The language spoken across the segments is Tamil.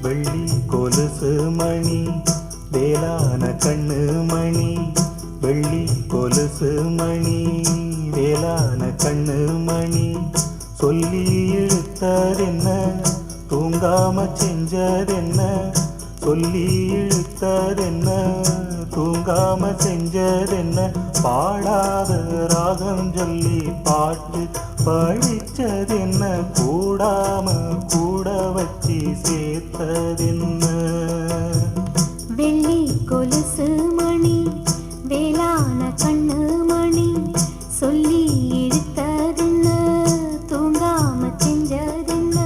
வெள்ளி கொலுசு மணி வேளான கண்ணு மணி, வெள்ளி கொலுசு மணி வேளான கண்ணு மணி, சொல்லி இழுத்ததென்ன தூங்காம செஞ்சதென்ன, சொல்லி இழுத்ததென்ன தூங்காம செஞ்சதென்ன, பாடாத ராகம் சொல்லி பாட்டு படிச்சதென்ன, கூடாம கூட வச்சு சேர்த்ததென்ன. வெள்ளி கொலுசு மணி வேளான கண்ணு மணி, சொல்லி இழுத்ததென்ன தூங்காம செஞ்சதென்ன.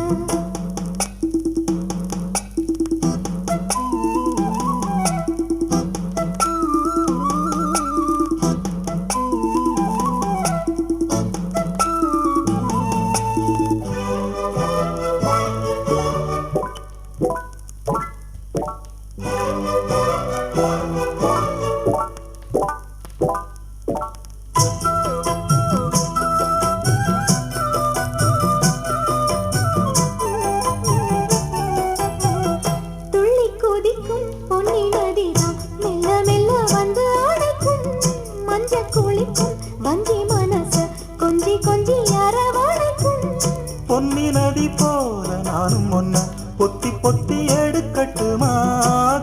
பொன்னி நதி போல நானும் ஒன்ன பொத்தி பொத்தி எடுக்கட்டுமா,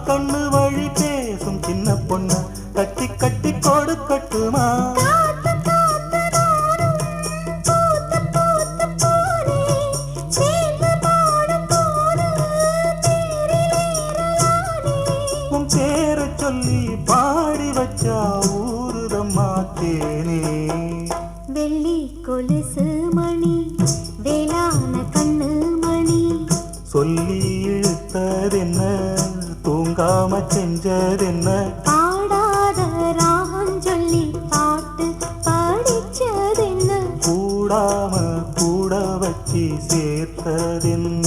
கண்ணு வழி பேசும் சின்ன பொண்ண கட்டி கட்டி கொடுக்கட்டுமா. உன் பேரை சொல்லி பாடி வச்சா ஊருதம்மா தேனே. வெள்ளி கொலுசு மணி வேளான கண்ணு மணி, சொல்லி இழுத்ததென்ன தூங்காம செஞ்சதென்ன, பாடாத ராகம் சொல்லி பாட்டு படிச்சதென்ன, கூடாம கூட வச்சு சேர்த்ததென்ன.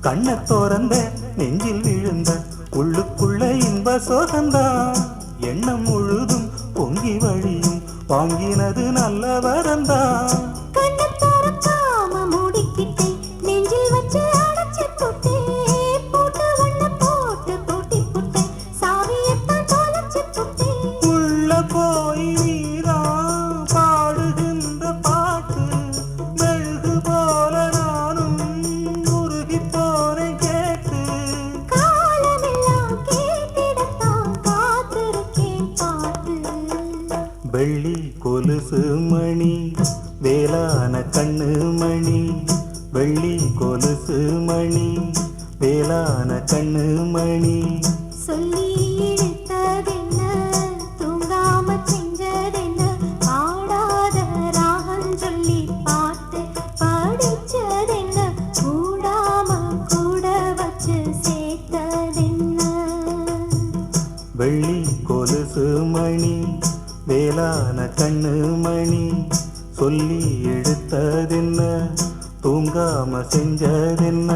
கண்ணை திறந்த நெஞ்சில் விழுந்த உள்ளுக்குள்ள இன்ப சோகந்தான், எண்ணம் முழுதும் பொங்கி வழியும் வாங்கினது நல்ல வரந்தான். உள்ள போய் நீரா பாடுகின்ற பாட்டு மெழுகு போல நானும் உருகி போனேன் கேட்டு. வெள்ளி கொலுசு மணி வேளான கண்ணு மணி, வெள்ளி கொலுசு மணி வேளான கண்ணு மணி, சொல்லி இழுத்ததென்ன தூங்காம செஞ்சதென்ன, பாடாத ராகம் சொல்லி பாட்டு படிச்சதென்ன, கூடாம கூட வச்சு சேர்த்ததென்ன. வெள்ளி கொலுசு மணி வேளான கண்ணு மணி, சொல்லி எடுத்ததென்ன தூங்காம செஞ்சதென்ன.